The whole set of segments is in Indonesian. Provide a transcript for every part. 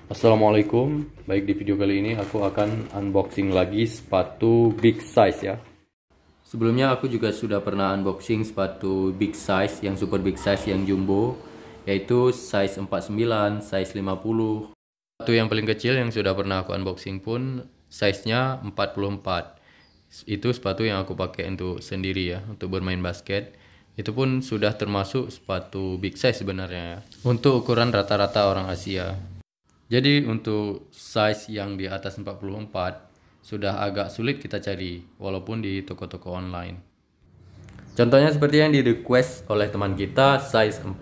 Assalamualaikum, baik di video kali ini aku akan unboxing lagi sepatu big size ya. Sebelumnya aku juga sudah pernah unboxing sepatu big size, yang super big size, yang jumbo, yaitu size 49, size 50. Sepatu yang paling kecil yang sudah pernah aku unboxing pun size-nya 44. Itu sepatu yang aku pakai untuk sendiri ya, untuk bermain basket. Itu pun sudah termasuk sepatu big size sebenarnya ya, untuk ukuran rata-rata orang Asia. Jadi untuk size yang di atas 44 sudah agak sulit kita cari walaupun di toko-toko online. Contohnya seperti yang di request oleh teman kita, size 46.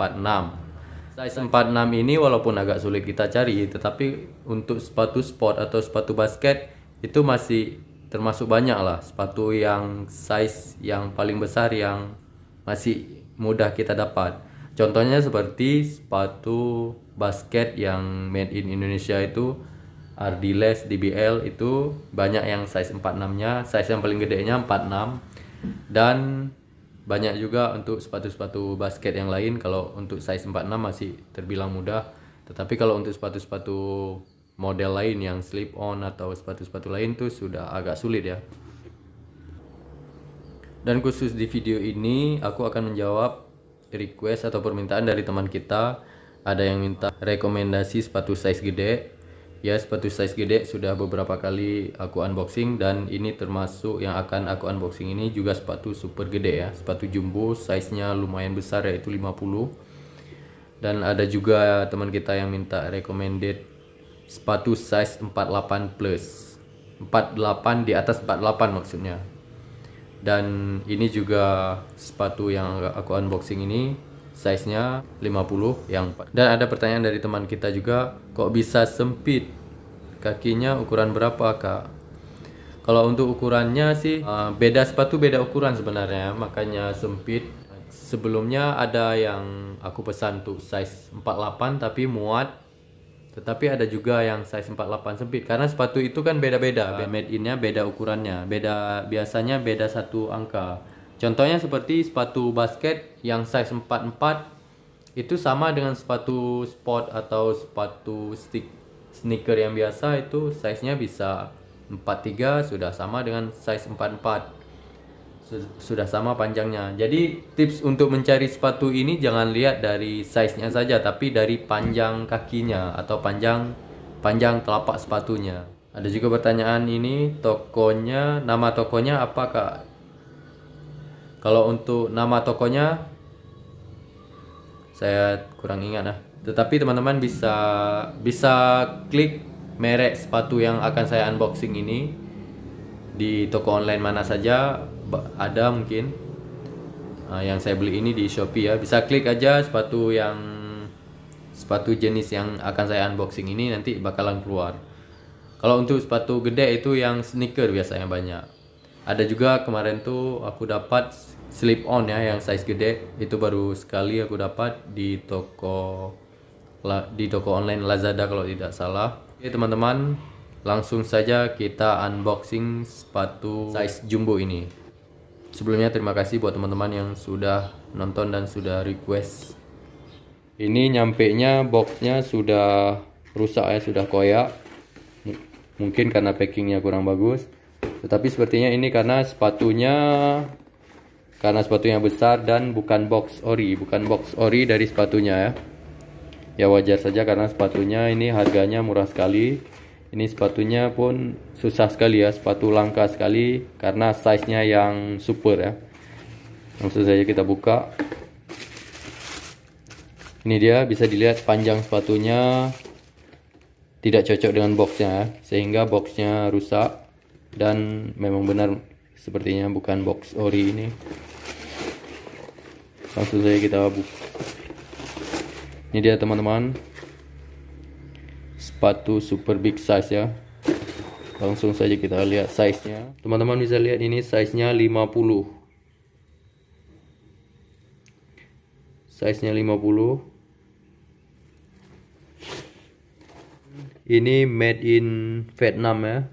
Size 46 ini walaupun agak sulit kita cari, tetapi untuk sepatu sport atau sepatu basket itu masih termasuk banyak lah sepatu yang size yang paling besar yang masih mudah kita dapat. Contohnya seperti sepatu basket yang made in Indonesia itu Ardiles DBL, itu banyak yang size 46-nya, size yang paling gedenya 46. Dan banyak juga untuk sepatu-sepatu basket yang lain, kalau untuk size 46 masih terbilang mudah. Tetapi kalau untuk sepatu-sepatu model lain yang slip on atau sepatu-sepatu lain tuh sudah agak sulit ya. Dan khusus di video ini aku akan menjawab request atau permintaan dari teman kita. Ada yang minta rekomendasi sepatu size gede. Ya, sepatu size gede sudah beberapa kali aku unboxing, dan ini termasuk yang akan aku unboxing ini juga sepatu super gede ya, sepatu jumbo, size-nya lumayan besar yaitu 50. Dan ada juga teman kita yang minta recommended sepatu size 48 plus, 48 di atas 48 maksudnya. Dan ini juga sepatu yang aku unboxing ini size-nya 50 dan ada pertanyaan dari teman kita juga, kok bisa sempit? Kakinya ukuran berapa, Kak? Kalau untuk ukurannya sih beda sepatu beda ukuran sebenarnya, makanya sempit. Sebelumnya ada yang aku pesan untuk size 48 tapi muat. Tetapi ada juga yang size 48 sempit, karena sepatu itu kan beda-beda, made in-nya beda ukurannya, biasanya beda satu angka. Contohnya seperti sepatu basket yang size 44 itu sama dengan sepatu sport atau sepatu sneaker yang biasa, itu size-nya bisa 43, sudah sama dengan size 44. Sudah sama panjangnya. Jadi tips untuk mencari sepatu ini jangan lihat dari size-nya saja, tapi dari panjang kakinya atau panjang telapak sepatunya. Ada juga pertanyaan ini, nama tokonya apa, Kak? Kalau untuk nama tokonya saya kurang ingat lah. Tetapi teman-teman bisa klik merek sepatu yang akan saya unboxing ini di toko online mana saja ada mungkin. Yang saya beli ini di Shopee ya, bisa klik aja sepatu jenis yang akan saya unboxing ini, nanti bakalan keluar. Kalau untuk sepatu gede itu yang sneaker biasanya banyak. Ada juga kemarin tuh aku dapat slip on ya, yang size gede, itu baru sekali aku dapat di toko online Lazada kalau tidak salah. Oke teman-teman, langsung saja kita unboxing sepatu size jumbo ini. Sebelumnya terima kasih buat teman-teman yang sudah nonton dan sudah request. Ini nyampenya boxnya sudah rusak ya, sudah koyak. Mungkin karena packingnya kurang bagus. Tetapi sepertinya ini karena sepatunya besar dan bukan box ori dari sepatunya ya. Ya wajar saja karena sepatunya ini harganya murah sekali. Ini sepatunya pun susah sekali ya, sepatu langka sekali karena size-nya yang super ya. Langsung saja kita buka. Ini dia, bisa dilihat panjang sepatunya tidak cocok dengan boxnya ya, sehingga boxnya rusak. Dan memang benar sepertinya bukan box ori ini. Langsung saja kita buka. Ini dia teman-teman, sepatu super big size ya. Langsung saja kita lihat size-nya. Teman-teman bisa lihat ini size-nya 50. Size-nya 50. Ini made in Vietnam ya.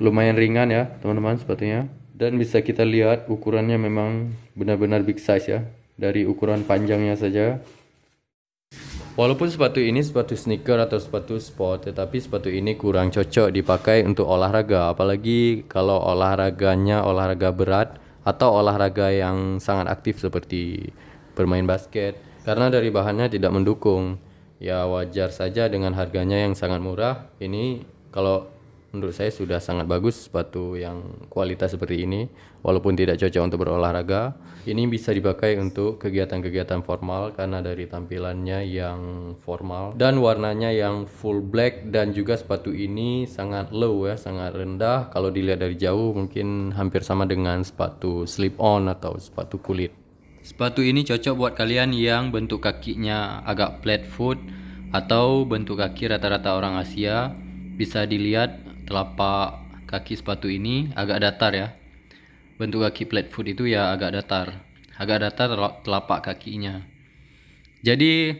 Lumayan ringan ya teman-teman sepatunya. Dan bisa kita lihat ukurannya memang benar-benar big size ya, dari ukuran panjangnya saja. Walaupun sepatu ini sepatu sneaker atau sepatu sport, tetapi sepatu ini kurang cocok dipakai untuk olahraga, apalagi kalau olahraganya olahraga berat atau olahraga yang sangat aktif seperti bermain basket. Karena dari bahannya tidak mendukung. Ya wajar saja dengan harganya yang sangat murah. Ini kalau menurut saya sudah sangat bagus sepatu yang kualitas seperti ini, walaupun tidak cocok untuk berolahraga. Ini bisa dipakai untuk kegiatan-kegiatan formal karena dari tampilannya yang formal dan warnanya yang full black, dan juga sepatu ini sangat low ya, sangat rendah. Kalau dilihat dari jauh mungkin hampir sama dengan sepatu slip on atau sepatu kulit. Sepatu ini cocok buat kalian yang bentuk kakinya agak flat foot atau bentuk kaki rata-rata orang Asia. Bisa dilihat telapak kaki sepatu ini agak datar ya. Bentuk kaki flat foot itu ya agak datar telapak kakinya. Jadi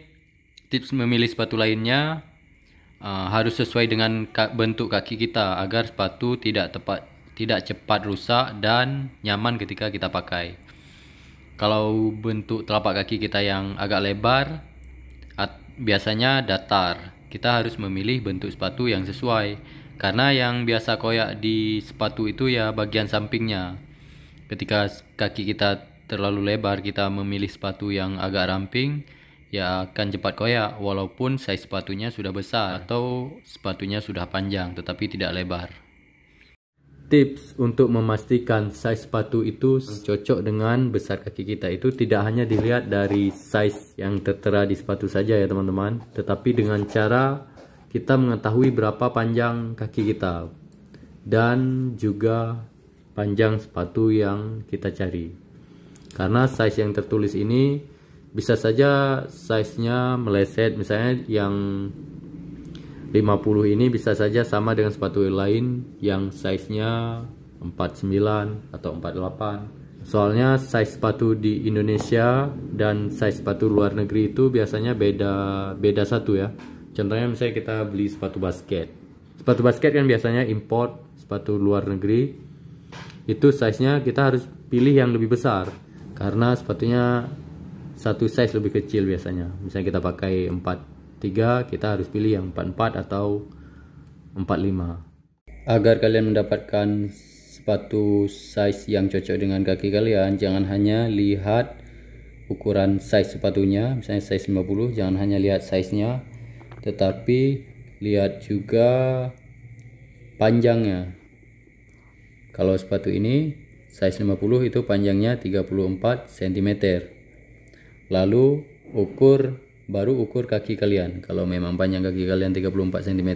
tips memilih sepatu lainnya harus sesuai dengan bentuk kaki kita agar sepatu tidak cepat rusak dan nyaman ketika kita pakai. Kalau bentuk telapak kaki kita yang agak lebar, biasanya datar, kita harus memilih bentuk sepatu yang sesuai. Karena yang biasa koyak di sepatu itu ya bagian sampingnya. Ketika kaki kita terlalu lebar, kita memilih sepatu yang agak ramping, ya akan cepat koyak walaupun size sepatunya sudah besar atau sepatunya sudah panjang tetapi tidak lebar. Tips untuk memastikan size sepatu itu cocok dengan besar kaki kita itu tidak hanya dilihat dari size yang tertera di sepatu saja ya teman-teman, tetapi dengan cara kita mengetahui berapa panjang kaki kita dan juga panjang sepatu yang kita cari. Karena size yang tertulis ini bisa saja size-nya meleset, misalnya yang 50 ini bisa saja sama dengan sepatu lain yang size-nya 49 atau 48. Soalnya size sepatu di Indonesia dan size sepatu luar negeri itu biasanya beda satu ya. Contohnya misalnya kita beli sepatu basket. Sepatu basket kan biasanya import, sepatu luar negeri itu size-nya kita harus pilih yang lebih besar karena sepatunya satu size lebih kecil biasanya. Misalnya kita pakai 43, kita harus pilih yang 44 atau 45. Agar kalian mendapatkan sepatu size yang cocok dengan kaki kalian, jangan hanya lihat ukuran size sepatunya, misalnya size 50, jangan hanya lihat size-nya, tetapi lihat juga panjangnya. Kalau sepatu ini size 50 itu panjangnya 34 cm. Lalu baru ukur kaki kalian. Kalau memang panjang kaki kalian 34 cm,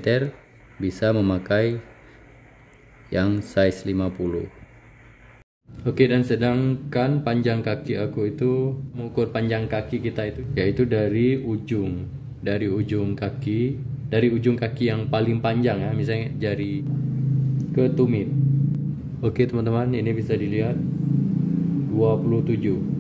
bisa memakai yang size 50. Oke, dan sedangkan panjang kaki aku itu, mengukur panjang kaki kita itu yaitu dari ujung kaki yang paling panjang ya, misalnya jari ke tumit. Oke teman-teman, ini bisa dilihat 27.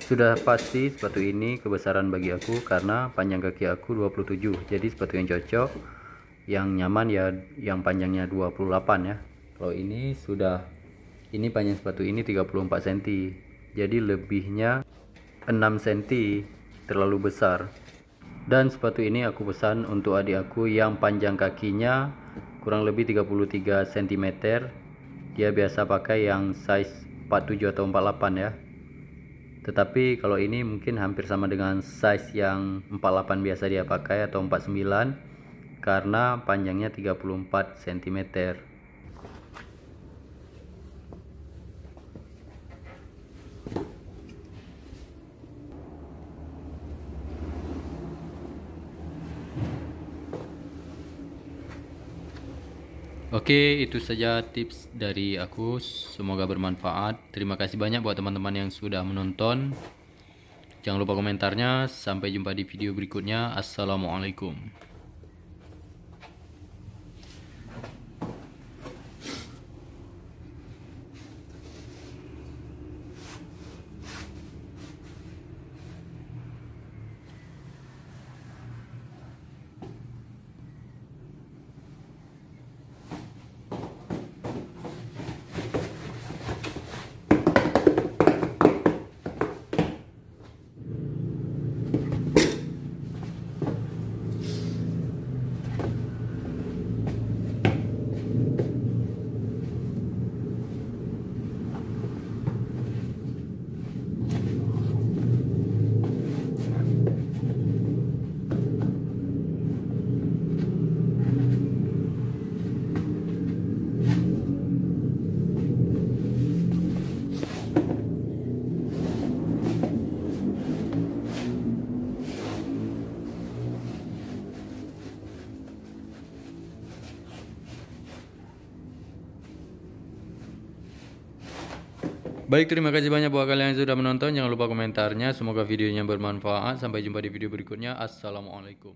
Sudah pasti sepatu ini kebesaran bagi aku karena panjang kaki aku 27. Jadi sepatu yang cocok, yang nyaman ya yang panjangnya 28 ya. Kalau ini panjang sepatu ini 34 cm. Jadi lebihnya 6 cm, terlalu besar. Dan sepatu ini aku pesan untuk adik aku yang panjang kakinya kurang lebih 33 cm. Dia biasa pakai yang size 47 atau 48 ya. Tetapi kalau ini mungkin hampir sama dengan size yang 48 biasa dia pakai atau 49 karena panjangnya 34 cm. Oke, itu saja tips dari aku. Semoga bermanfaat. Terima kasih banyak buat teman-teman yang sudah menonton. Jangan lupa komentarnya. Sampai jumpa di video berikutnya. Assalamualaikum. Baik, terima kasih banyak buat kalian yang sudah menonton. Jangan lupa komentarnya. Semoga videonya bermanfaat. Sampai jumpa di video berikutnya. Assalamualaikum.